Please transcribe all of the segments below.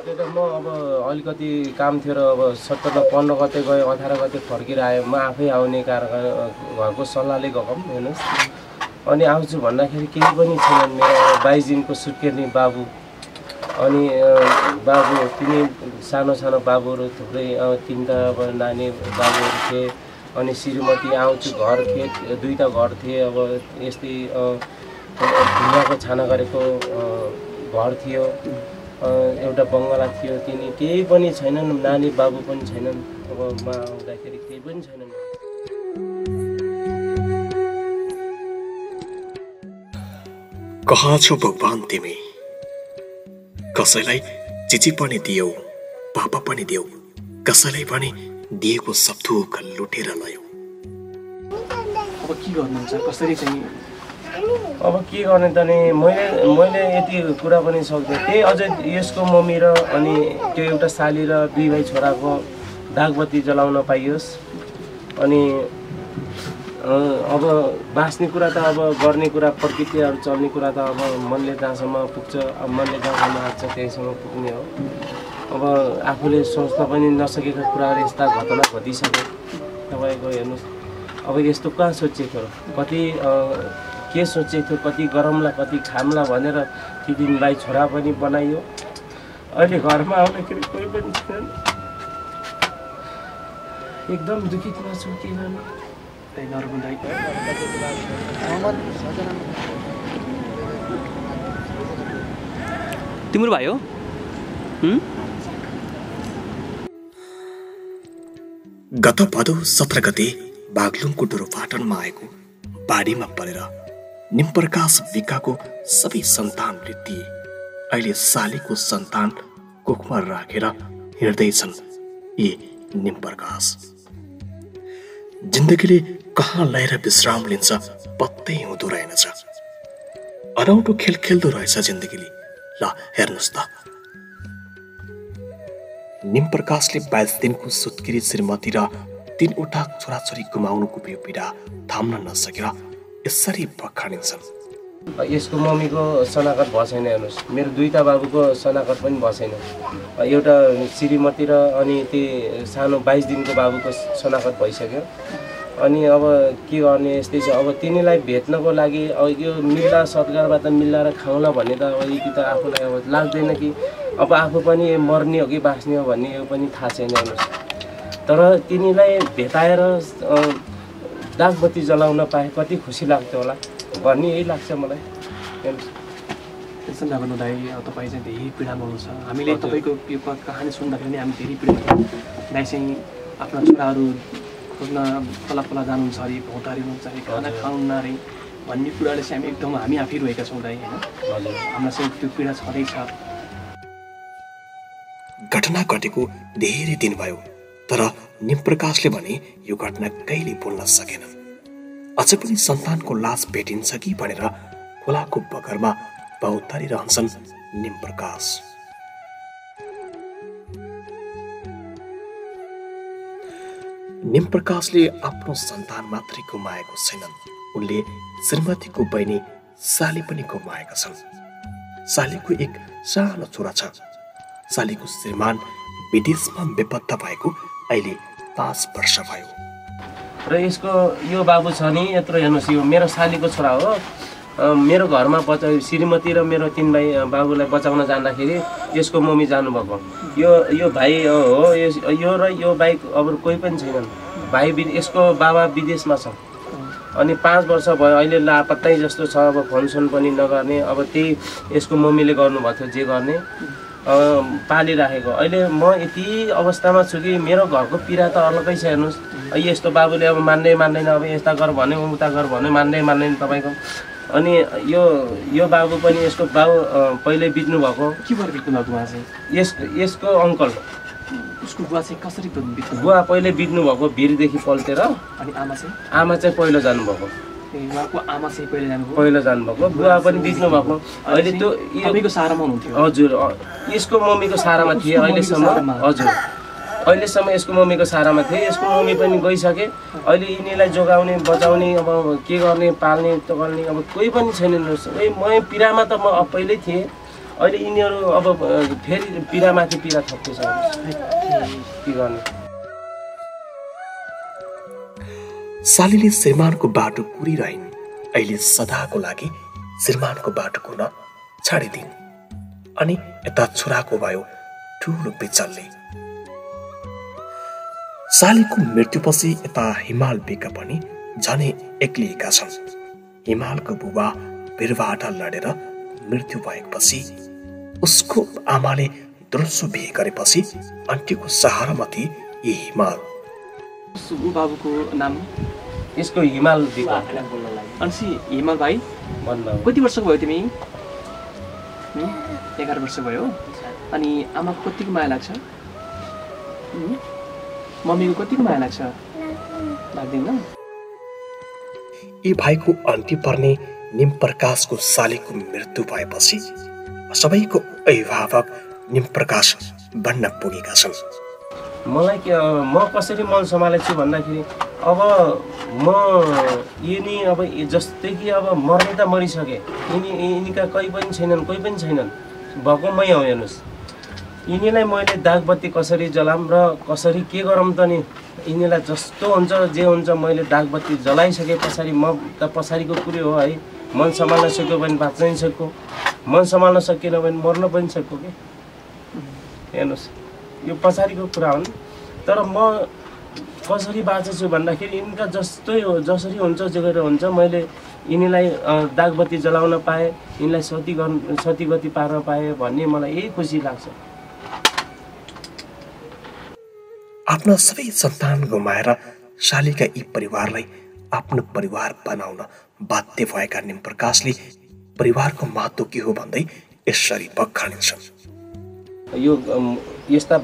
त्यो त म अब अलिकति काम थियो र अब 17 15 गते गएँ 18 गते फर्केर आएँ म आफै आउने घरको सल्लाहले गएको हेर्नुहोस् अनि आउँछु भन्दाखेरि केही पनि छैन मेरो 22 दिनको सुत्केर्नी बाबु अनि बाबु तिनी सानो सानो बाबुहरू थुप्रै तीनटा अब नानी बाबुहरू थिए अनि श्रीमती आउँछु घर थिए दुईटा घर थिए अब यस्तै ढुङ्गाको छाना गरेको घर थियो एउटा बङ्गला थियो तिनी केही पनि छैनन् नानी बाबु पनि छैनन् अब म आउँदाखेरि केही पनि छैनन् कहाँ छौ भगवान तिमी कसैलाई चिची पनि दियौ पापा पनि दियौ कसैलाई पनि दिएको सब थोक लुटेर लयौ अब के गर्नुहुन्छ कसरी चाहिँ अब के गर्ने त नि मैले यति कुरा पनि सक्दिनँ त्यही अझै यसको मम्मी र अनि त्यो एउटा साली र दुई भाइ छोराको दागबत्ती जलाउन पाइयोस् अनि अब बाँच्ने कुरा त अब गर्ने कुरा प्रकृतिहरू चल्ने कुरा त अब मनले जहाँसम्म पुग्छ अब मनले जहाँसम्म आँट्छ त्यहीसम्म पुग्ने हो अब आफूले सोच्न पनि नसकेका कुराहरू यस्ता घटना घटिसक्यो तपाईँको हेर्नुहोस् अब यस्तो कहाँ सोचेको कति के सोचेको थियो कति गरमला कति खामला भनेर ती दिनलाई छोरा पनि बनाइयो अहिले घरमा आउँदाखेरि कोही पनि छैन एकदम दुखितमा छु के गर्नु तिम्रो भाइ हो गत भदौ 17 गते बागलुङको डोरोपाटनमा आएको बाढीमा परेर निमप्रकाश विकाको सबै सन्तानले दिए अहिले सालीको सन्तान कोखमा राखेर हिँड्दैछन् यी निमप्रकाश जिन्दगीले कहाँ ल्याएर विश्राम लिन्छ पत्तै हुँदो रहेनछ अनौठो खेल खेल्दो रहेछ जिन्दगीले ल हेर्नुहोस् त निमप्रकाशले 22 दिनको सुत्केरी श्रीमती र 3वटा छोराछोरी गुमाउनुको पीडा थाम्न नसकेर यसरी बखानिन्छन् यसको मम्मीको शनाखत भएन हेर्नुहोस् मेरो दुईटा बाबुको शनाखत पनि भएन एउटा श्रीमती र अनि त्यो सानो 22 दिनको बाबुको शनाखत भइसक्यो अनि अब के गर्ने यस्तै छ अब तिनीलाई भेट्नको लागि अब यो मिल्ला सत्कारबाट मिलाएर खाउँला भन्ने त अब यति त आफूलाई अब लाग्दैन कि अब आफू पनि मर्ने हो कि बाँच्ने हो भन्ने यो पनि थाहा छैन हेर्नुहोस् तर तिनीलाई भेटाएर दागबत्ती जलाउन पाए कति खुसी लाग्थ्यो होला भन्ने यही लाग्छ मलाई त्यसो नगर्नु दाइ तपाईँ चाहिँ धेरै पीडामा हुनुहुन्छ हामीले तपाईँको यो कहानी सुन्दाखेरि नै हामी धेरै पीडा दाइ चाहिँ आफ्ना छोराहरू खोज्न तल जानुहुन्छ अरे भौतारी हुनुहुन्छ अरे खाना खाउन्न अरे भन्ने कुराले चाहिँ हामी एकदम हामी आफै रोएका छौँ दाइ होइन हामीलाई चाहिँ त्यो पीडा छँदैछ घटना घटेको धेरै दिन भयो तर निमप्रकाशले भने यो घटना कहिले बोल्न सकेनन् अझ पनि सन्तानको लास भेटिन्छ कि भनेर खोलाको बगरमा भौतारी रहन्छन् निमप्रकाश निमप्रकाशले आफ्नो सन्तान मात्रै गुमाएको छैनन् उनले श्रीमतीको बहिनी साली पनि गुमाएका छन् सालीको एक सानो छोरा छ सालीको श्रीमान विदेशमा बेपत्ता भएको अहिले 5 वर्ष भयो र यसको यो बाबु छ नि यत्रो हेर्नुहोस् यो मेरो सालीको छोरा हो मेरो घरमा श्रीमती र मेरो 3 भाइ बाबुलाई बचाउन जाँदाखेरि यसको मम्मी जानुभएको यो भाइ हो यो र यो बाइक अब कोही पनि छैनन् भाइ यसको बाबा विदेशमा छ अनि 5 वर्ष भयो अहिले लापत्तै जस्तो छ अब फोनसोन पनि नगर्ने अब त्यही यसको मम्मीले गर्नुभएको थियो जे गर्ने पालिराखेको अहिले म यति अवस्थामा छु कि मेरो घरको पीडा त अलगै छ हेर्नुहोस् यस्तो बाबुले अब मान्दैन अब यस्ता गर भन्यो उता गर भन्यो मान्दैन तपाईँको अनि यो बाबु पनि यसको बाबु पहिले बित्नु भएको के भएर बित्नु भएको उहाँ चाहिँ यसको अङ्कल उसको बुवा चाहिँ कसरी बित्नु बुवा पहिले बित्नु भएको भिरदेखि पल्टेर अनि आमा चाहिँ पहिलो जानुभएको उहाँको आमा चाहिँ पहिलो जानुभएको बुवा पनि बित्नु भएको अहिले त्यो तपाईँको सारामा हुनुहुन्थ्यो हजुर यसको मम्मीको सारामा थिए अहिलेसम्म हजुर अहिलेसम्म यसको मम्मीको सारामा थिए यसको मम्मी पनि गइसके अहिले यिनीलाई जोगाउने बचाउने अब के गर्ने पाल्ने टकाल्ने अब कोही पनि छैन म पीडामा त म पहिल्यै थिएँ अहिले यिनीहरू अब फेरि पीडामाथि पीडा थप्दैछ के गर्ने। सालीले श्रीमानको बाटो कुरिरहन्। अहिले सदाको लागि श्रीमानको बाटो कुर्न छाडिदिन्। अनि यता छोराको भयो ठुलो बिचल्ले। सालीको मृत्युपछि यता हिमाल बेका पनि झनै एक्लिएका छन्। हिमालको बुबा बिरुवाबाट लडेर मृत्यु भएपछि उसको आमाले दोस्रो बिहे गरेपछि आन्टीको सहारामा थिए यी हिमाल। बाबुको नाम यसको हिमाल बिका। अनि हिमाल भाइ कति वर्षको भयो तिमी? 11 वर्ष भयो। अनि आमाको कतिको माया लाग्छ? मम्मीको कतिको माया लाग्छ? लाग्दैन? यी भाइको आन्टी पर्ने निम प्रकाशको सालीको मृत्यु भएपछि सबैको अभिभावक निम प्रकाश बन्न पुगेका छन्। मलाई म कसरी मन सम्हालेछु भन्दाखेरि अब म यिनी अब जस्तै कि अब मर्ने त मरिसके, यिनीका कोही पनि छैनन्, भएको मै हो। हेर्नुहोस्, यिनीलाई मैले दागबत्ती कसरी जलाम र कसरी के गरौँ त नि, यिनीलाई जस्तो हुन्छ जे हुन्छ मैले दागबत्ती जलाइसके पछाडि म त पछाडिको कुरो हो है। मन सम्हाल्न सक्यो भने बाँच्न पनि सक्यो, मन सम्हाल्न सकेन भने मर्न पनि सक्यो कि। हेर्नुहोस्, यो पछाडिको कुरा हुन्। तर म कसरी बाँचेछु भन्दाखेरि यिनका जस्तै हो, जसरी हुन्छ जेगर हुन्छ मैले यिनीलाई दागबत्ती जलाउन पाएँ, यिनलाई सतीगति पार्न पाएँ भन्ने मलाई यही खुसी लाग्छ। आफ्ना सबै सन्तान गुमाएर शालीका यी परिवारलाई आफ्नो परिवार बनाउन बाध्य भएका निम प्रकाशले परिवारको महत्त्व के हो भन्दै यसरी बखानिन्छन्। यो यस्ता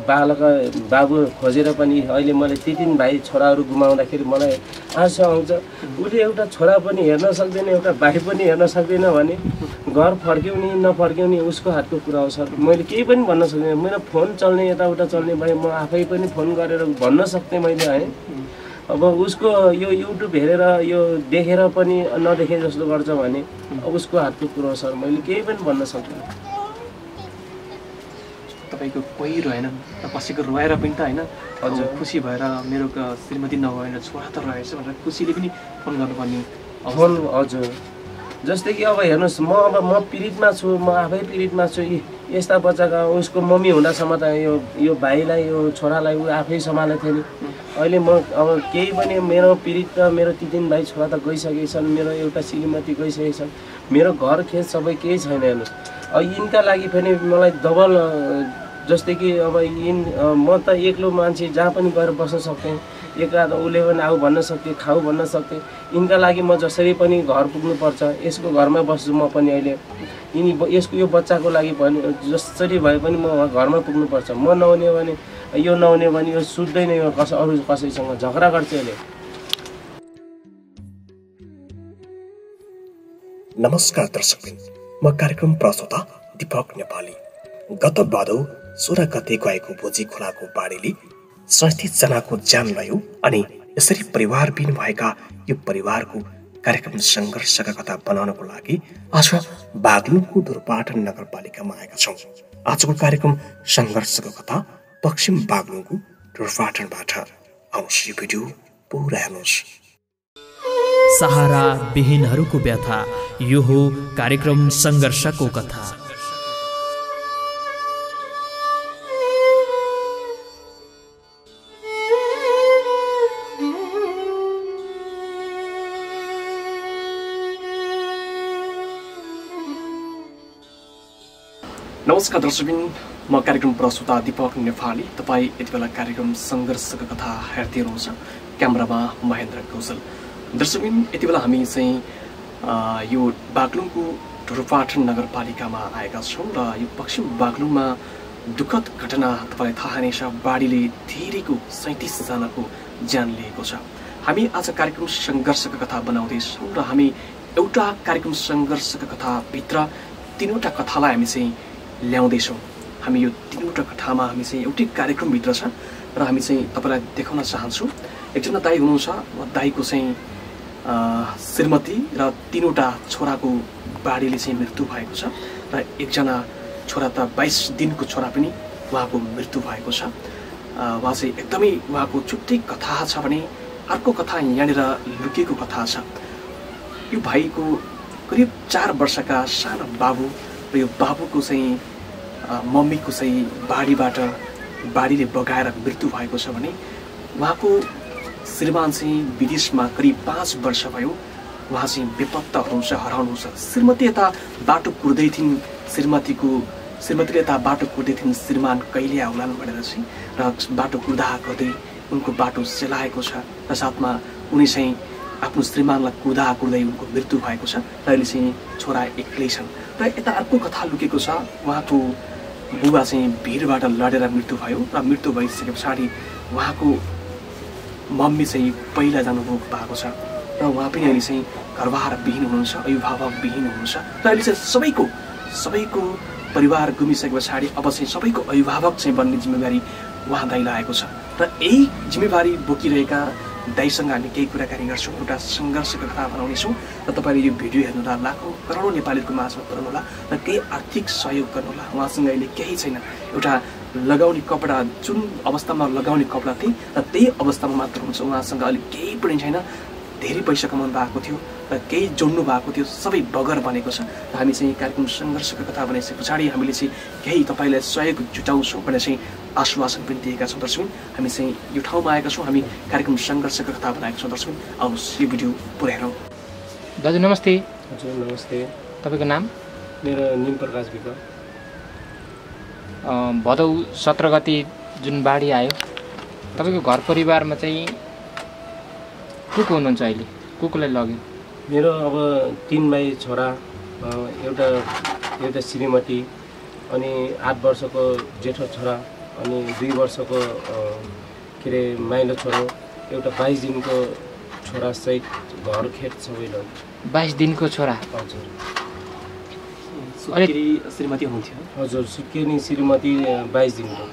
बाबु खोजेर पनि अहिले मैले 3 भाइ छोराहरू गुमाउँदाखेरि मलाई आशा आउँछ, उसले एउटा छोरा पनि हेर्न सक्दैन, एउटा भाइ पनि हेर्न सक्दैन भने घर फर्क्यौँ नि नफर्क्यौँ नि उसको हातको कुरा हो सर। मैले केही पनि भन्न सक्दिनँ। मेरो फोन चल्ने यताउता चल्ने भए म आफै पनि फोन गरेर भन्न सक्थेँ मैले है। अब उसको यो युट्युब हेरेर यो देखेर पनि नदेखे जस्तो गर्छ भने उसको हातको कुरा हो सर। मैले केही पनि भन्न सक्दिनँ। तपाईँको कोही रहेन, कसैको रोएर पनि त होइन, हजुर खुसी भएर मेरो श्रीमती नभएर छोरा त रहेछ भनेर खुसीले पनि फोन गर्नुपर्ने फोन। हजुर, जस्तै कि अब हेर्नुहोस्, म पीडितमा छु, म आफै पीडितमा छु। यस्ता बच्चाका उसको मम्मी हुँदासम्म त यो भाइलाई यो छोरालाई ऊ आफै सम्हालेको थियो नि। अहिले म अब केही पनि मेरो पीडित त मेरो 3 भाइ छोरा त गइसकेका छन्, मेरो एउटा श्रीमती गइसकेका छन्, मेरो घर खेत सबै केही छैन। हेर्नुहोस्, अब यिनका लागि पनि मलाई डबल जस्तै कि अब म त एक्लो मान्छे जहाँ पनि गएर बस्न सक्थेँ, एकरात उसले पनि आऊ भन्न सक्थेँ, खाऊ भन्न सक्थेँ। यिनका लागि म जसरी पनि घर पुग्नुपर्छ, यसको घरमा बस्छु म पनि अहिले। यसको यो बच्चाको लागि पनि जसरी भए पनि म घरमा पुग्नुपर्छ। म नहुने भने यो सुत्दैन, यो अरू कसैसँग झगडा गर्छ यसले। नमस्कार दर्शकबिन, म कार्यक्रम प्रस्तोता दीपक नेपाली। गत भादौ 16 गते गएको बोजी खोलाको बाढीले 37 जनाको ज्यान लयो। अनि यसरी परिवारबिन भएका यो परिवारको कार्यक्रम सङ्घर्षका कथा बनाउनको लागि आज बागलुङको ढोरपाटन नगरपालिकामा आएका छौँ। आजको कार्यक्रम सङ्घर्षको कथा पश्चिम बागलुङको ढोरपाटनबाट। आउनुहोस् यो भिडियो पुरा हेर्नुहोस्। सहारा विहीनहरूको व्यथा, यो हो कार्यक्रम सङ्घर्षको कथा। नमस्कार दर्शकबिन, म कार्यक्रम प्रस्तोता दीपक नेपाली। तपाईँ यति बेला कार्यक्रम सङ्घर्षको कथा हेर्दै हुनुहुन्छ। क्यामेरामा महेन्द्र कौशल। दर्शकबिन, यति बेला हामी चाहिँ यो बागलुङको ढोरपाटन नगरपालिकामा आएका छौँ र यो पश्चिम बागलुङमा दुःखद घटना तपाईँलाई थाहा नै छ। बाढीले धेरैको 37 जनाको ज्यान लिएको छ। हामी आज कार्यक्रम सङ्घर्षको कथा बनाउँदैछौँ र हामी एउटा कार्यक्रम सङ्घर्षको कथाभित्र 3वटा कथालाई हामी चाहिँ ल्याउँदैछौँ। हामी यो 3वटा कथामा हामी चाहिँ एउटै कार्यक्रमभित्र छ र हामी चाहिँ तपाईँलाई देखाउन चाहन्छौँ। एकजना दाई हुनुहुन्छ, दाईको चाहिँ श्रीमती र 3वटा छोराको बाढीले चाहिँ मृत्यु भएको छ र एकजना छोरा त 22 दिनको छोरा पनि उहाँको मृत्यु भएको छ। उहाँ चाहिँ एकदमै उहाँको छुट्टै कथा छ भने अर्को कथा यहाँनिर लुकेको कथा छ। यो भाइको करिब 4 वर्षका सानो बाबु र यो बाबुको चाहिँ मम्मीको चाहिँ बाढीले बगाएर मृत्यु भएको छ भने उहाँको श्रीमान चाहिँ विदेशमा करिब 5 वर्ष भयो। उहाँ चाहिँ बेपत्ता हुनुहुन्छ, हराउनुहुन्छ। श्रीमती यता बाटो कुर्दै थिइन्, श्रीमतीले यता बाटो कुर्दै थिइन्, श्रीमान कहिले आउलान् भनेर चाहिँ, र बाटो कुर्दै उनको बाटो सेलाएको छ र साथमा उनी चाहिँ आफ्नो श्रीमानलाई कुर्दै उनको मृत्यु भएको छ र अहिले चाहिँ छोरा एक्लै छन्। र यता अर्को कथा लुकेको छ। उहाँको बुबा चाहिँ भिरबाट लडेर मृत्यु भयो र मृत्यु भइसके पछाडि उहाँको मम्मी चाहिँ पहिला जानुभएको भएको छ र उहाँ पनि अहिले चाहिँ घरबार विहीन हुनुहुन्छ, अभिभावक विहीन हुनुहुन्छ र अहिले चाहिँ सबैको परिवार गुमिसके पछाडि अब चाहिँ सबैको अभिभावक चाहिँ बन्ने जिम्मेवारी उहाँ दाइलाई आएको छ र यही जिम्मेवारी बोकिरहेका दाइसँग हामी केही कुराकानी गर्छौँ, एउटा सङ्घर्षको कथा बनाउनेछौँ र तपाईँले यो भिडियो हेर्नुहोला, लाखौँ करोडौँ नेपालीहरूको माझमा पुर्याउनुहोला र केही आर्थिक सहयोग गर्नुहोला। उहाँसँग अहिले केही छैन, एउटा लगाउने कपडा जुन अवस्थामा लगाउने कपडा थिए र त्यही अवस्थामा मात्र हुन्छ। उहाँसँग अहिले केही पनि छैन, धेरै पैसा कमाउनु भएको थियो र केही जोड्नु भएको थियो, सबै बगर बनेको छ। र हामी चाहिँ कार्यक्रम सङ्घर्षको कथा बनाइसके पछाडि हामीले चाहिँ केही तपाईँलाई सहयोग जुटाउँछौँ भनेर चाहिँ आश्वासन पनि दिएका छौँ। दर्शक हामी चाहिँ यो ठाउँमा आएका छौँ, हामी कार्यक्रम सङ्घर्षको कथा बनाएका छौँ। दर्शक आउनुहोस् यो भिडियो पुरै हेरौँ। दाजु नमस्ते। हजुर नमस्ते। तपाईँको नाम? मेरो निम प्रकाश विक। भदौ 17 गते जुन बाढी आयो, तपाईँको घर परिवारमा चाहिँ को हुनुहुन्छ अहिले? कोलाई लग्यो? मेरो अब 3 भाइ छोरा, एउटा श्रीमती, अनि 8 वर्षको जेठो छोरा, अनि 2 वर्षको के अरे माइलो छोरो, एउटा 22 दिनको छोरा सहित घर खेत सबै लग्यो। 22 दिनको छोरा? हजुर। सुत्केरी श्रीमती हुनुहुन्थ्यो? हजुर, सुत्केरी श्रीमती 22 दिनको।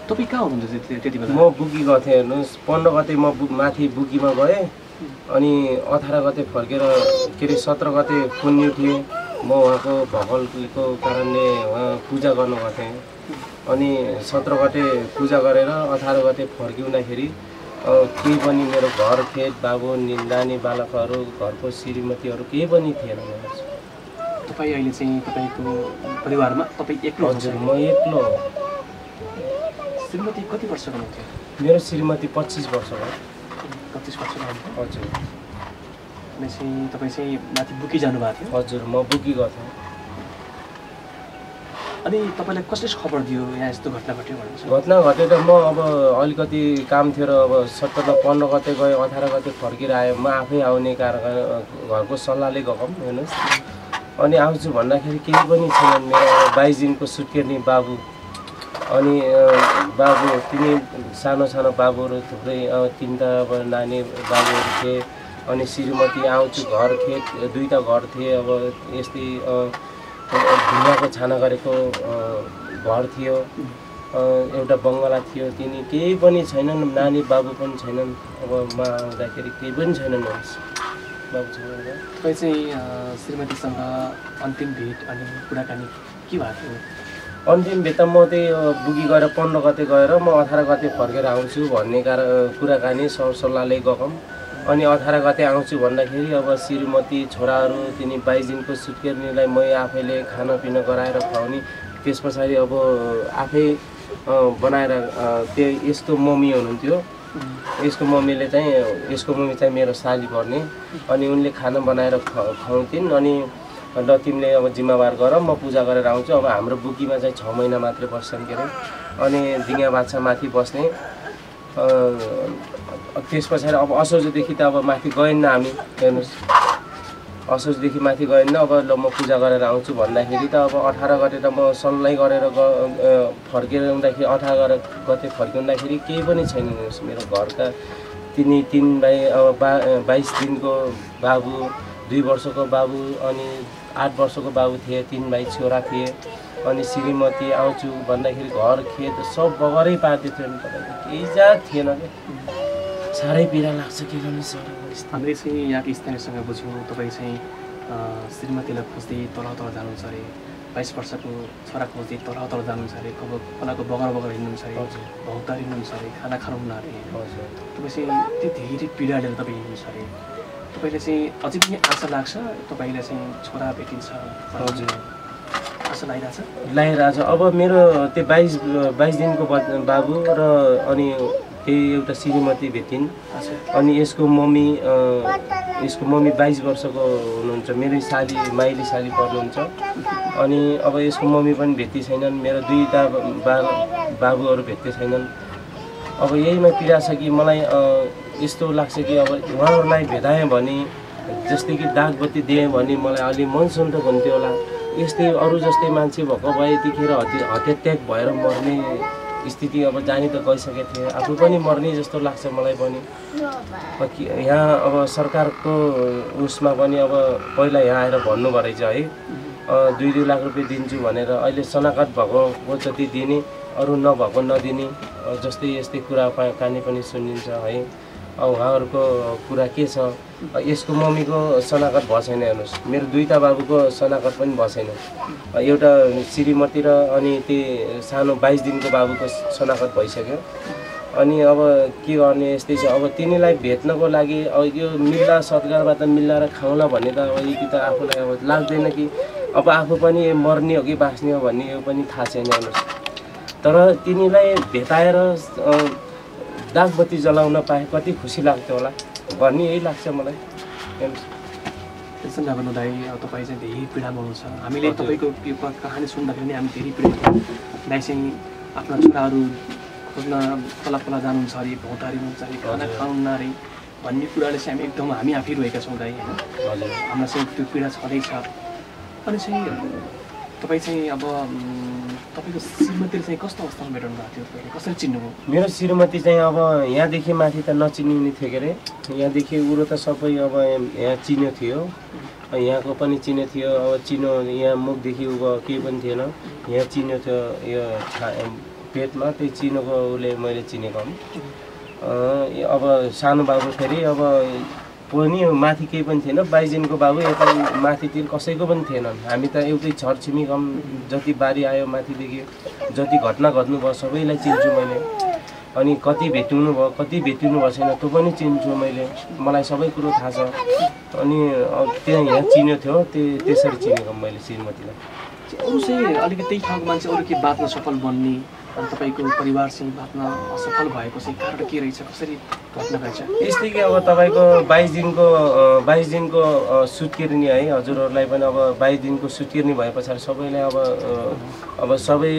तपाईँ कहाँ हुनुहुन्थ्यो त्यति बेला? म बुकी गएको थिएँ। हेर्नुहोस्, 15 गते म माथि बुकीमा गएँ, अनि 18 गते फर्केर के अरे 17 गते पुण्य थिएँ। म उहाँको भगलको कारणले उहाँ पूजा गर्न गएको थिएँ। अनि 17 गते पूजा गरेर 18 गते फर्किँदाखेरि केही पनि मेरो घर खेत बाबु नानी बालकहरू घरको श्रीमतीहरू केही पनि थिएन। तपाईँ अहिले चाहिँ तपाईँको परिवारमा तपाईँ एक्लो? हजुर, म एक्लो हो। श्रीमती कति वर्षको हुनुहुन्थ्यो? मेरो श्रीमती 25 वर्षको। 25 वर्षको हुनुहुन्थ्यो? हजुर। भनेपछि तपाईँ चाहिँ माथि बुकी जानुभएको थियो? हजुर, म बुकी गएको थिएँ। अनि तपाईँलाई कसले खबर दियो यहाँ यस्तो घटना घट्यो भनेर? घटना घट्यो त म अब अलिकति काम थियो र अब 15 गते गएँ, 18 गते फर्केर आएँ। म आफै आउने कारण घरको सल्लाहले गएको हेर्नुहोस्। अनि आउँछु भन्दाखेरि केही पनि छैन। मेरो 22 दिनको सुत्केर्ने बाबु, अनि बाबु 3 सानो बाबुहरू थुप्रै 3टा अब नानी बाबुहरू थिए। अनि श्रीमती आउँछु घर खेत 2टा घर थिए। अब यस्तै ढुङ्गाको छाना गरेको घर थियो, एउटा बङ्गला थियो। तिनी केही पनि छैनन्, नानी बाबु पनि छैनन्। अब म आउँदाखेरि केही पनि छैनन्। बाबु छैन। तपाईँ चाहिँ श्रीमतीसँग अन्तिम भेट अनि कुराकानी के भएको थियो? अन्तिम भेट त म त्यही बुकी गएर 15 गते गएर म 18 गते फर्केर आउँछु भन्ने कुराकानी सरसल्लाहले गएँ। अनि 18 गते आउँछु भन्दाखेरि अब श्रीमती छोराहरू तिनी 22 दिनको सुत्केर्नीलाई मै आफैले खानापिना गराएर खुवाउने। त्यस पछाडि अब आफै बनाएर यसको मम्मी हुनुहुन्थ्यो। यसको मम्मी चाहिँ मेरो साली पर्ने। अनि उनले खाना बनाएर खुवाउँथिन्। अनि ल तिमीले अब जिम्मेवार गर, म पूजा गरेर आउँछु। अब हाम्रो बुकीमा चाहिँ 6 महिना मात्रै बस्छन् के अरे। अनि दिङा बाछा माथि बस्ने। त्यस पछाडि अब असोजदेखि त अब माथि गएन हामी। हेर्नुहोस्, असोजदेखि माथि गएन। अब ल म पूजा गरेर आउँछु भन्दाखेरि त अब 18 गते त म सल्लाह गरेर फर्केर आउँदाखेरि 18 गते फर्किँदाखेरि केही पनि छैन। मेरो घरका 3 भाइ, अब 22 दिनको बाबु, 2 वर्षको बाबु, अनि 8 वर्षको बाबु थिए। 3 भाइ छोरा थिए। अनि श्रीमती आउँछु भन्दाखेरि घर खेत सब बगरै पार्दै थियो। केही जात थिएन क्या। साह्रै पीडा लाग्छ के गर्नु सर। हामीले चाहिँ यहाँको स्थानीयसँग बुझ्यौँ तपाईँ चाहिँ श्रीमतीलाई खोज्दै तल जानुहुन्छ अरे, 22 वर्षको छोरा खोज्दै तल जानुहुन्छ अरे, खोलाको बगर हिँड्नुहुन्छ अरे, भौतारी हिँड्नुहुन्छ अरे, खाना खानुहुन्न अरे। तपाईँ चाहिँ त्यो धेरै पीडा लिएर तपाईँ हिँड्नुहुन्छ अरे। तपाईँले चाहिँ अझै पनि आशा लाग्छ तपाईँलाई चाहिँ छोरा भेटिन्छ? हजुर, आशा लागिरहेछ। अब मेरो त्यो 22 दिनको बाबु र अनि त्यही एउटा श्रीमती भेटिन्। अनि यसको मम्मी 22 वर्षको हुनुहुन्छ, मेरै साली माइली साली पर्नुहुन्छ। अनि अब यसको मम्मी पनि भेट्दै छैनन्, मेरो दुईवटा बाबुहरू भेट्दै छैनन्। अब यहीमा पीडा छ कि मलाई यस्तो लाग्छ कि अब उहाँहरूलाई भेटाएँ भने, जस्तै कि दागबत्ती दिएँ भने मलाई अलि मनसन्तोक हुन्थ्यो होला। यस्तै अरू जस्तै मान्छे भएको भए यतिखेर हत्यात्याग भएर मर्ने स्थिति अब जानी त गइसकेको थिएँ, आफू पनि मर्ने जस्तो लाग्छ मलाई पनि। यहाँ अब सरकारको उसमा पनि अब पहिला यहाँ आएर भन्नुभयो रहेछ है, 2-2 लाख रुपियाँ दिन्छु भनेर। अहिले शनाखत भएको जति दिने, अरू नभएको नदिने, जस्तै यस्तै कुरा काने पनि सुनिन्छ है। उहाँहरूको कुरा के छ, यसको मम्मीको शनाखत भएको छैन। हेर्नुहोस्, मेरो दुईवटा बाबुको शनाखत पनि भएको छैन। एउटा श्रीमती र अनि त्यो सानो 22 दिनको बाबुको शनाखत भइसक्यो। अनि अब के गर्ने, यस्तै छ। अब तिनीलाई भेट्नको लागि अब यो मिल्ला सत्कारबाट मिलाएर खाउँला भन्ने त अब यति त आफूलाई अब लाग्दैन कि अब आफू पनि मर्ने हो कि बाँच्ने हो भन्ने यो पनि थाहा छैन। हेर्नुहोस्, तर तिनीलाई भेटाएर दागबत्ती जलाउन पाए कति खुसी लाग्थ्यो होला भन्ने यही लाग्छ मलाई। हेर्नुहोस्, त्यसो नगर्नु दाइ, तपाईँ चाहिँ धेरै पीडामा हुनुहुन्छ। हामीले तपाईँको यो कहानी सुन्दाखेरि पनि हामी धेरै पीडा। दाइ चाहिँ आफ्ना छोराहरू खोज्न तल जानुहुन्छ अरे, भौतारी हुनुहुन्छ अरे, खाना खानुहुन्न अरे भन्ने कुराले चाहिँ हामी आफै रोएका छौँ दाइ, होइन? हजुर, हामीलाई चाहिँ त्यो पीडा छँदैछ। अनि चाहिँ तपाईँ चाहिँ अब तपाईँको श्रीमतीले चाहिँ कस्तो अवस्थामा भेटाउनु भएको थियो, तपाईँले कसरी चिन्नुभयो? मेरो श्रीमती चाहिँ अब यहाँदेखि माथि त नचिनिने थियो के अरे, यहाँदेखि उरो त सबै अब यहाँ चिनो थियो, यहाँको पनि चिनो थियो। अब चिनो यहाँ मुखदेखि उ केही पनि थिएन, यहाँ चिनो थियो यो पेटमा, त्यही चिनोको उसले मैले चिनेको। अब सानो बाबु फेरि अब पनि माथि केही पनि थिएन, 22 दिनको बाबु यता माथितिर कसैको पनि थिएनन्। हामी त एउटै छरछिमेक, जति बारी आयो माथिदेखि जति घटना घट्नुभयो सबैलाई चिन्छु मैले। अनि कति भेटिनु भयो कति भेटिनु भएको छैन त्यो पनि चिन्छु मैले, मलाई सबै कुरो थाहा छ। अनि त्यहाँ यहाँ चिन्यो थियो, त्यसरी चिनेको मैले श्रीमतीलाई। अरू चाहिँ अलिकति त्यही ठाउँको मान्छे अरू के बाँच्न सफल बन्ने, अनि तपाईँको परिवारसँग बाँच्न असफल भएको चाहिँ कारण के रहेछ, कसरी घट्न रहेछ? यस्तै कि अब तपाईँको 22 दिनको सुत्केर्नी है, हजुरहरूलाई पनि अब 22 दिनको सुत्केर्नी भए पछाडि सबैलाई अब सबै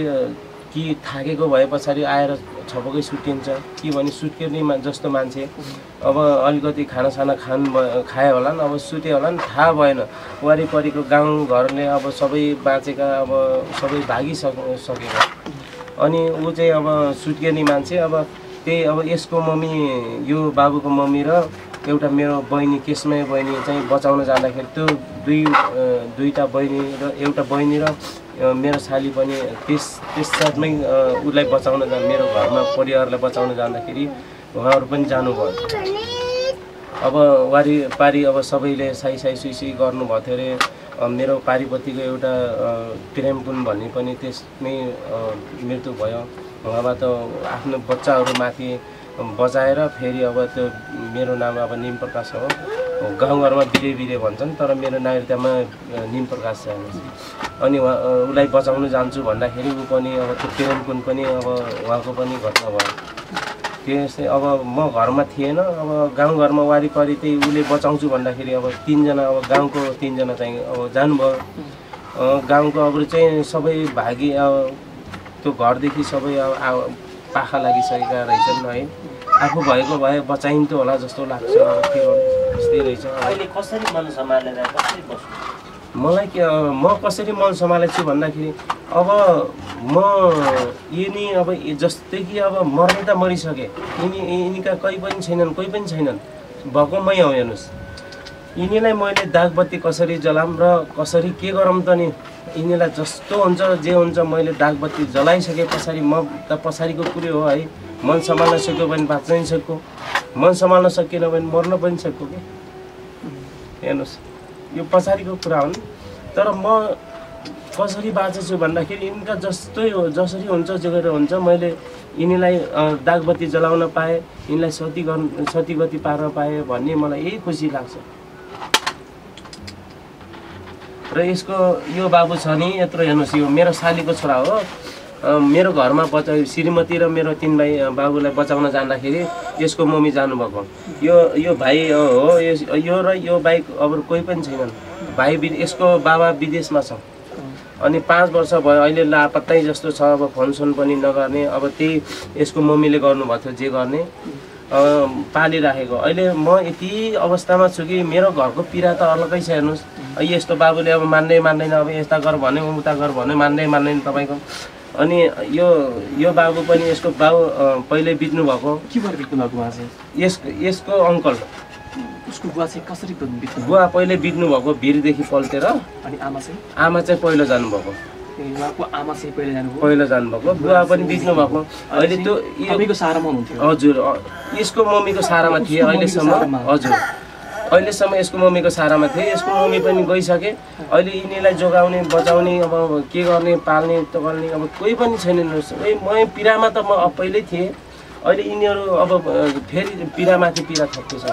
कि थाकेको भए पछाडि आएर छपकै सुत्किन्छ कि भने सुत्केर्नीमा जस्तो मान्छे अब अलिकति खानासाना खायो होला नि, अब सुत्यो होला नि, थाहा भएन। वरिपरिको गाउँघरले अब सबै बाँचेका अब सबै भागिसकेको। अनि ऊ चाहिँ अब सुत्केर्नी मान्छे। अब त्यही अब यसको मम्मी, यो बाबुको मम्मी र एउटा मेरो बहिनी केशमय बहिनी चाहिँ बचाउन जाँदाखेरि त्यो दुईवटा बहिनी र एउटा बहिनी र मेरो साली पनि त्यस साथमै उसलाई बचाउन मेरो घरमा परिवारलाई बचाउन जाँदाखेरि उहाँहरू पनि जानुभयो। अब वारिपारि अब सबैले साई सुई गर्नुभएको थियो अरे। मेरो पारिपतिको एउटा प्रेमकुन भन्ने पनि त्यसमै मृत्यु भयो। उहाँबाट आफ्नो बच्चाहरू माथि बचाएर फेरि अब त्यो मेरो नाम अब निम प्रकाश हो, गाउँघरमा बिरे भन्छन् तर मेरो नागरिकतामा निम प्रकाश छ। अनि उसलाई बचाउन जान्छु भन्दाखेरि ऊ पनि अब त्यो प्रेमकुन पनि अब उहाँको पनि घटना भयो। त्यस्तै अब म घरमा थिएन, अब गाउँघरमा वारिपारि त्यही उसले बचाउँछु भन्दाखेरि अब 3 जना अब गाउँको 3 जना चाहिँ अब जानुभयो। गाउँको अब चाहिँ सबै भागी, अब त्यो घरदेखि सबै अब पाखा लागिसकेका रहेछन् है। आफू भएको भए बचाइन्थ्यो होला जस्तो लाग्छ। के गर्नु, यस्तै रहेछ। अहिले कसरी मन सम्हालेर कसरी बस्नु? मलाई म कसरी मन सम्हालेको छु भन्दाखेरि अब म यिनी अब जस्तै कि अब मर्ने त मरिसके, यिनीका कोही पनि छैनन्, भएको मै हो। हेर्नुहोस्, यिनीलाई मैले दागबत्ती कसरी जलाम र कसरी के गरौँ त नि, यिनीलाई जस्तो हुन्छ जे हुन्छ मैले दागबत्ती जलाइसके पछाडि म त पछाडिको कुरो हो है। मन सम्हाल्न सक्यो भने बाँच्न पनि सक्यो, मन सम्हाल्न सकिएन भने मर्न पनि सक्यो कि। हेर्नुहोस्, यो पछाडिको कुरा हुन्। तर म कसरी बाँच्छु भन्दाखेरि यिनका जसरी हुन्छ जोगेर हुन्छ मैले यिनीलाई दागबत्ती जलाउन पाएँ, यिनलाई सतीगति पार्न पाएँ भन्ने मलाई यही खुसी लाग्छ। र यसको यो बाबु छ नि यत्रो हेर्नुहोस्, यो मेरो सालीको छोरा हो। मेरो घरमा श्रीमती र मेरो 3 भाइ बाबुलाई बचाउन जाँदाखेरि यसको मम्मी जानुभएको। यो भाइ हो, यो र यो बाइक अब कोही पनि छैनन्। भाइ यसको बाबा विदेशमा छ अनि 5 वर्ष भयो अहिले लापत्तै जस्तो छ। अब फोनसोन पनि नगर्ने, अब त्यही यसको मम्मीले गर्नुभएको थियो जे गर्ने पालिराखेको। अहिले म यति अवस्थामा छु कि मेरो घरको पीडा त अलग्गै छ। हेर्नुहोस् यस्तो बाबुले अब मान्दैन, अब यस्ता गर भन्यो उता गर भन्यो मान्दैन तपाईँको। अनि यो बाबु पनि यसको बाबु पहिले बित्नु भएको। के भएर बित्नु भएको उहाँ चाहिँ? यसको अङ्कल, उसको बुवा चाहिँ कसरी बित्नु? बुवा पहिले बित्नु भएको भिरदेखि पल्टेर। अनि आमा चाहिँ पहिलो जानुभएको। उहाँको आमा चाहिँ पहिलो जानुभएको, बुवा पनि बित्नु भएको। अहिले त्यो तपाईँको सारामा हुन्थ्यो? हजुर, यसको मम्मीको सारामा थिए अहिलेसम्म। हजुर, अहिलेसम्म यसको मम्मीको सारामा थिए। यसको मम्मी पनि गइसके। अहिले यिनीलाई जोगाउने बचाउने अब के गर्ने पाल्ने त गर्ने अब कोही पनि छैन। म पीडामा त म पहिल्यै थिएँ। अहिले यिनीहरू अब फेरि पीडामाथि पीडा थप्दैछ।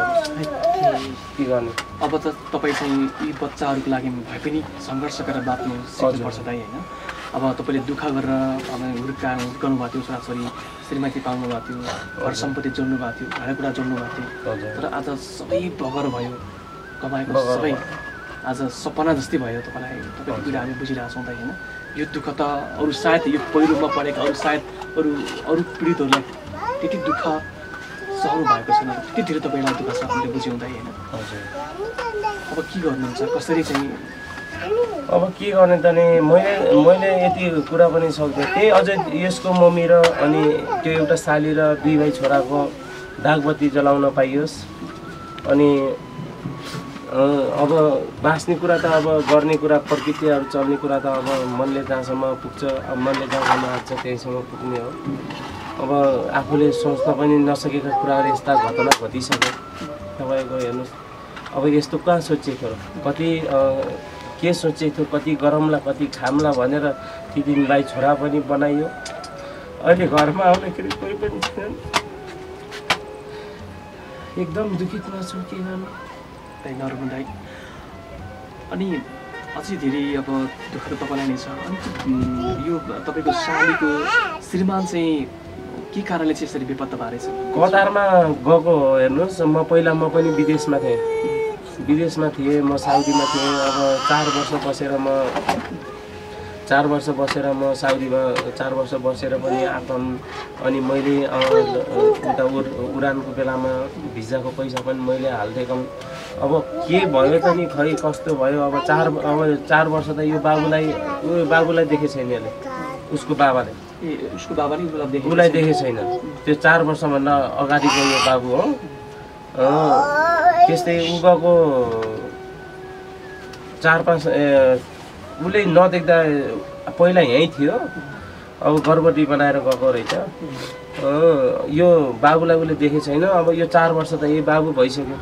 के गर्ने? अब त तपाईँ चाहिँ यी बच्चाहरूको लागि भए पनि सङ्घर्ष गरेर बाँच्नु सिक्नुपर्छ दाइ होइन? अब तपाईँले दुःख गरेर अब हुर्काउनु भएको थियो, छोराछोरी श्रीमती पाउनु भएको थियो, घर सम्पत्ति जोड्नु भएको थियो, भाँडाकुँडा जोड्नु भएको थियो। तर आज सबै बगर भयो, कमाएको सबै आज सपना जस्तै भयो। तपाईँको पीडा हामी बुझिरहेको छौँ दाइ होइन? यो दुःख त अरू सायद यो पहिरोमा परेका अरू पीडितहरूलाई त्यति दुःख सहनु भएको छैन। त्यति धेरै तपाईँलाई दुःख छ हामीले बुझ्यौँ दाइ होइन? अब के गर्नुहुन्छ? कसरी चाहिँ अब के गर्ने त नि मैले यति कुरा पनि सक्दिनँ। त्यही अझै यसको मम्मी र अनि त्यो एउटा साली र 2 भाइ छोराको दागबत्ती जलाउन पाइयोस्। अनि अब बाँच्ने कुरा त अब गर्ने कुरा प्रकृतिहरू चल्ने कुरा त अब मनले जहाँसम्म पुग्छ, अब मनले जहाँसम्म आँट्छ त्यहीसम्म पुग्ने हो। अब आफूले सोच्न पनि नसकेका कुराहरू यस्ता घटना घटिसक्यो। तपाईँको हेर्नुहोस् अब यस्तो कहाँ सोचेको कति के सोचेको थियो, कति गरमला कति खामला भनेर ती 3 भाइ छोरा पनि बनाइयो। अहिले घरमा आउँदाखेरि कोही पनि छैन। एकदम दुखितमा छु। के गर्नु नर्मल दाइ? अनि अझै धेरै अब दुःख त तपाईँलाई नै छ। अनि यो तपाईँको सालीको श्रीमान चाहिँ के कारणले चाहिँ यसरी बेपत्ता भएछ? कतारमा गएको हो। हेर्नुहोस् म पनि विदेशमा थिएँ, म साउदीमा थिएँ। अब 4 वर्ष बसेर म साउदीमा 4 वर्ष बसेर पनि आफम अनि मैले उता उडानको बेलामा भिजाको पैसा पनि मैले हालिदिएको। अब के भयो त नि खै कस्तो भयो। अब 4 वर्ष त यो बाबुलाई देखेको छैन यसले। उसको बाबाले उसलाई देखेको छैन। त्यो 4 वर्षभन्दा अगाडिको यो बाबु हो। त्यस्तै उ गएको 4-5 उसले नदेख्दा पहिला यहीँ थियो। अब गर्भवती बनाएर गएको रहेछ। यो बाबुलाई उसले देखेको छैन। अब यो 4 वर्ष त यही बाबु भइसक्यो।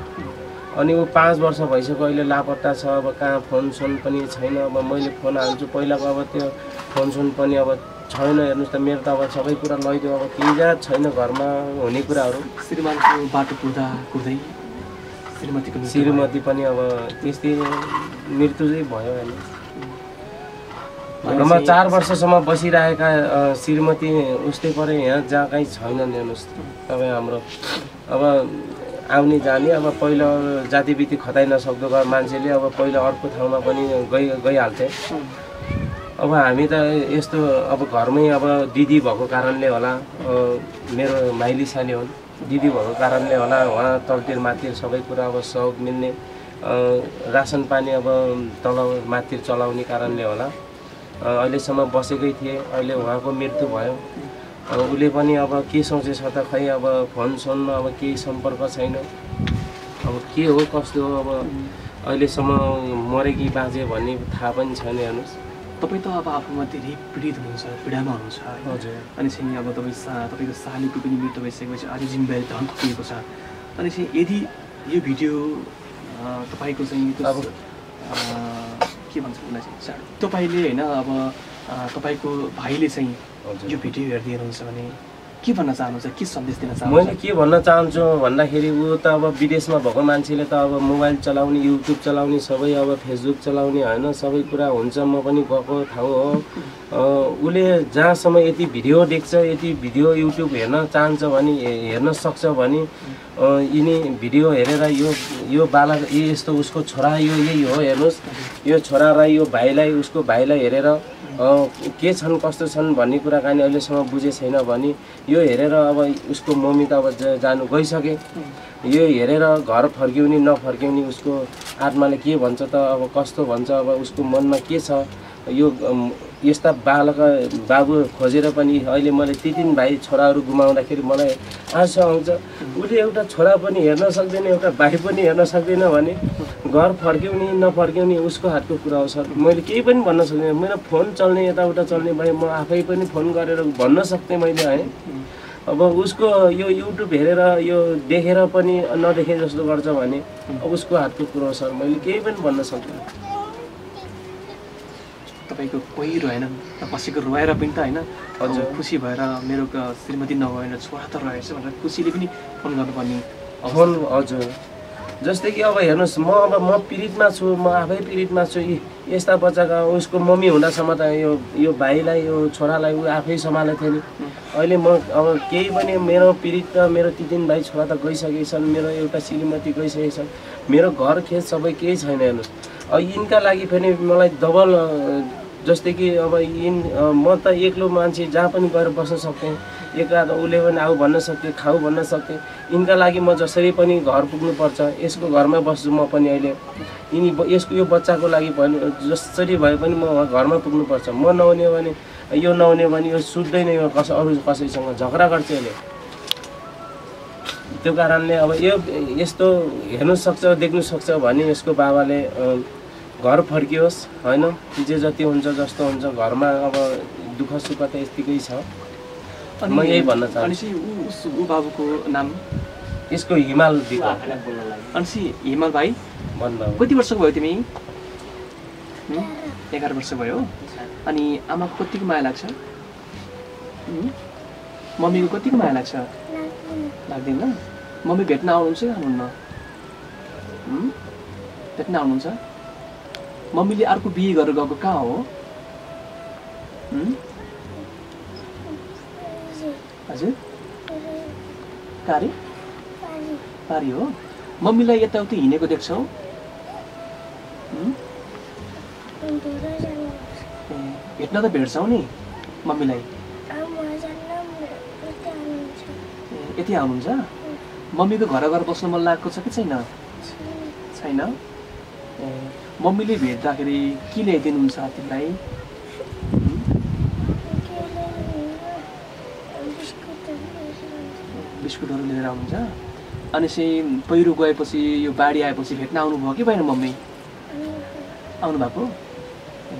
अनि ऊ 5 वर्ष भइसक्यो अहिले लापत्ता छ। अब कहाँ फोनसोन पनि छैन। अब मैले फोन हाल्छु पहिलाको अब त्यो फोनसोन पनि अब छैन। हेर्नुहोस् त मेरो त अब सबै कुरा लैदियो। अब केही याद छैन घरमा हुने कुराहरू। श्रीमानको बाटो कुर्दै श्रीमती पनि अब त्यस्तै मृत्यु चाहिँ भयो। हेर्नुहोस् 4 वर्षसम्म बसिरहेका श्रीमती उस्तै परे यहाँ जहाँ कहीँ छैनन्। हेर्नुहोस् तपाईँ हाम्रो अब आउने जाने अब पहिला जातिविधि खताइ नसक्दो मान्छेले अब पहिला अर्को ठाउँमा पनि गइहाल्थे। अब हामी त यस्तो अब घरमै अब दिदी भएको कारणले होला, मेरो माइली साली हुन्, दिदी भएको कारणले होला उहाँ तलतिर माथि सबै कुरा अब सहयोग मिल्ने, रासन पानी अब तल माथि चलाउने कारणले होला अहिलेसम्म बसेकै थिए। अहिले उहाँको मृत्यु भयो। उसले पनि अब के सोचेछ त खै अब फोनसोनमा अब केही सम्पर्क छैन। अब के हो कस्तो हो अब अहिलेसम्म मरे कि बाँचे भन्ने थाहा पनि छैन। हेर्नुहोस् तपाईँ त अब आफूमा धेरै पीडित हुनुहुन्छ, पीडामा हुनुहुन्छ। हजुर। अनि चाहिँ अब तपाईँको सालीको पनि मृत्यु भइसकेपछि आज जिम्मेवारी धन थपिएको छ। अनि चाहिँ यदि यो भिडियो तपाईँको चाहिँ के भन्छ उसलाई चाहिँ तपाईँले होइन अब तपाईँको भाइले चाहिँ यो भिडियो हेर्दै हुनुहुन्छ भने के भन्न चाहनुहुन्छ, के सन्देश दिन चाहनुहुन्छ? मैले के भन्न चाहन्छु भन्दाखेरि ऊ त अब विदेशमा भएको मान्छेले त अब मोबाइल चलाउने, युट्युब चलाउने, सबै अब फेसबुक चलाउने होइन, सबै कुरा हुन्छ। म पनि गएको ठाउँ हो। उसले जहाँसम्म यति भिडियो देख्छ, यति भिडियो युट्युब हेर्न चाहन्छ भने, हेर्न सक्छ भने यिनी भिडियो हेरेर यो बालक यस्तो उसको छोरा यो यही हो, हेर्नुहोस् यो छोरालाई, यो भाइलाई, उसको भाइलाई हेरेर के छन् कस्तो छन् भन्ने कुराकानी अहिलेसम्म बुझे छैन भने यो हेरेर अब उसको मम्मी त अब जानु गइसके। यो हेरेर घर फर्क्यौनी नफर्क्यौनी उसको आत्माले के भन्छ त, अब कस्तो भन्छ, अब उसको मनमा के छ। यो यस्ता बाबु खोजेर पनि अहिले मैले तिन भाइ छोराहरू गुमाउँदाखेरि मलाई आशा आउँछ। उसले एउटा छोरा पनि हेर्न सक्दैन, एउटा भाइ पनि हेर्न सक्दैन भने घर फर्क्यौनी नफर्क्यौनी उसको हातको कुरा हो सर। मैले केही पनि भन्न सक्दिनँ। मेरो फोन चल्ने यताउता चल्ने भए म आफै पनि फोन गरेर भन्न सक्थेँ मैले है। अब उसको यो युट्युब हेरेर यो देखेर पनि नदेखे जस्तो गर्छ भने अब उसको हातको कुरा हो सर। मैले केही पनि भन्न सक्दिनँ। तपाईँको कोही रहेन बसेको रोएर पनि त होइन, हजुर खुसी भएर मेरो श्रीमती नभएर छोरा त रहेछ भनेर खुसीले पनि फोन गर्नुपर्ने फोन। हजुर जस्तै कि अब हेर्नुहोस् म पीडितमा छु, म आफै पीडितमा छु। यस्ता बच्चाका उसको मम्मी हुँदासम्म त यो भाइलाई, यो छोरालाई ऊ आफै सम्हालेको थियो नि। अहिले म अब केही पनि मेरो पीडित त मेरो तिन भाइ छोरा त गइसकेका छन्, मेरो एउटा श्रीमती गइसकेका छन्, मेरो घर खेत सबै केही छैन। हेर्नुहोस् अब यिनका लागि पनि मलाई डबल, जस्तै कि अब म त एक्लो मान्छे जहाँ पनि गएर बस्न सक्थेँ, एकाध उसले पनि आऊ भन्न सक्थेँ, खाऊ भन्न सक्थेँ। यिनका लागि म जसरी पनि घर पुग्नुपर्छ, यसको घरमा बस्छु म पनि अहिले। यसको यो बच्चाको लागि पनि जसरी भए पनि म घरमा पुग्नुपर्छ। म नहुने भने यो नहुने भने यो सुत्दैन, यो अरू कसैसँग झगडा गर्छ यसले। त्यो कारणले अब यो यस्तो हेर्नु सक्छ, देख्नु सक्छ भने यसको बाबाले घर फर्कियोस् होइन। जे जति हुन्छ जस्तो हुन्छ घरमा, अब दुःख सुख त यतिकै छ। म यही भन्न चाहन्छु। ऊ बाबुको नाम यसको हिमाल दिपा। अनि हिमाल भाइ भन्नु कति वर्षको भयो तिमी? 11 वर्ष भयो। अनि आमाको कतिको माया लाग्छ? मम्मीको कतिको माया लाग्छ? लाग्दैन। मम्मी भेट्न आउनुहुन्छ कि आउनुहुन्न? भेट्न आउनुहुन्छ? मम्मीले अर्को बिहे गरेर गएको कहाँ हो? हजुर पारी हो। मम्मीलाई यताउति हिँडेको देख्छौ? भेट्न त भेट्छौ नि मम्मीलाई? यति आउनुहुन्छ? मम्मीको घर बस्न मन लागेको छ कि छैन? छैन। मम्मीले भेट्दाखेरि के ल्याइदिनुहुन्छ तिमीलाई? बिस्कुटहरू लिएर आउनुहुन्छ? अनि चाहिँ पहिरो गएपछि, यो बाढी आएपछि भेट्न आउनुभयो कि भएन मम्मी? आउनु भएको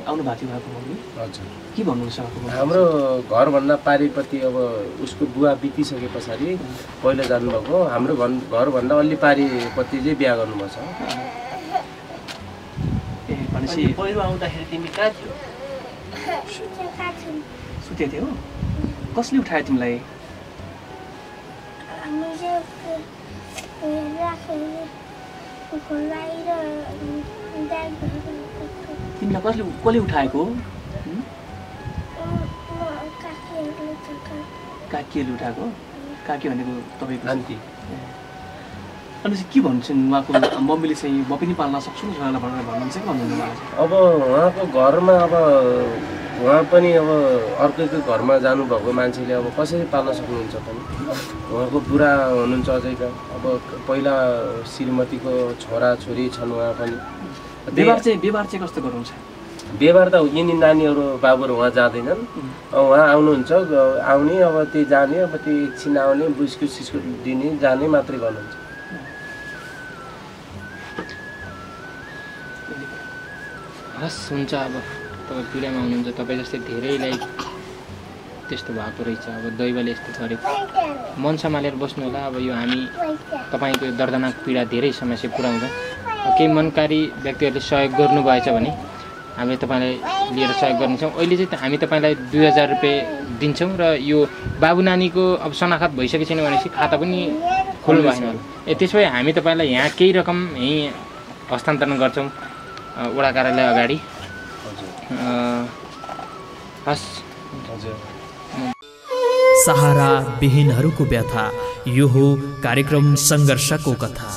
थियो मम्मी? हजुर। के भन्नुहुन्छ? हाम्रो घरभन्दा पारिपट्टि अब उसको बुवा बितिसके पछाडि पहिला जानुभएको। हाम्रो घरभन्दा अलि पारिपट्टि चाहिँ बिहा गर्नुभएको छ। भनेपछि पहिरो आउँदाखेरि तिमी कहाँ थियौ? सुतेको थियौ? कसले उठायो तिमीलाई? तिमीलाई कसले उठाएको? काकीहरूले उठाएको? काकी भनेको तपाईँको आन्टी। अनि चाहिँ के भन्छन् उहाँको मम्मीले चाहिँ म पनि पाल्न सक्छु भनेर भन्नुहुन्छ कि भन्नुहुन्न उहाँलाई? अब उहाँको घरमा अब उहाँ पनि अब अर्कैको घरमा जानुभएको मान्छेले अब कसरी पाल्न सक्नुहुन्छ पनि? उहाँको बुढा हुनुहुन्छ अझै त। अब पहिला श्रीमतीको छोरा छोरी छन् उहाँ पनि। व्यवहार चाहिँ कस्तो गर्नुहुन्छ? व्यवहार त यिनी नानीहरू बाबुहरू उहाँ जाँदैनन्। उहाँ आउनुहुन्छ, आउने अब त्यही जाने, अब त्यो एकछिन आउने, बिस्कुट सिस्कुट दिने जाने मात्रै गर्नुहुन्छ। हस् हुन्छ। अब तपाईँ पीडामा हुनुहुन्छ, तपाईँ जस्तै धेरैलाई त्यस्तो भएको रहेछ। अब दैवले यस्तो गरेको, मन सम्हालेर बस्नु होला। अब यो हामी तपाईँको दर्दनाक पीडा धेरै समस्या पुऱ्याउँछ। केही मनकारी व्यक्तिहरूले सहयोग गर्नुभएछ भने हामीले तपाईँलाई लिएर सहयोग गर्नेछौँ। अहिले चाहिँ हामी तपाईँलाई 2000 रुपियाँ दिन्छौँ र यो बाबु नानीको अब शनाखत भइसकेको छैन भनेपछि खाता पनि खोल्नु भएन होला। त्यसो भए हामी तपाईँलाई यहाँ केही रकम यहीँ हस्तान्तरण गर्छौँ वडा कार्यालय अगाडि। हस्। सहारा विहीनहरूको व्यथा, यो हो कार्यक्रम सङ्घर्षको कथा।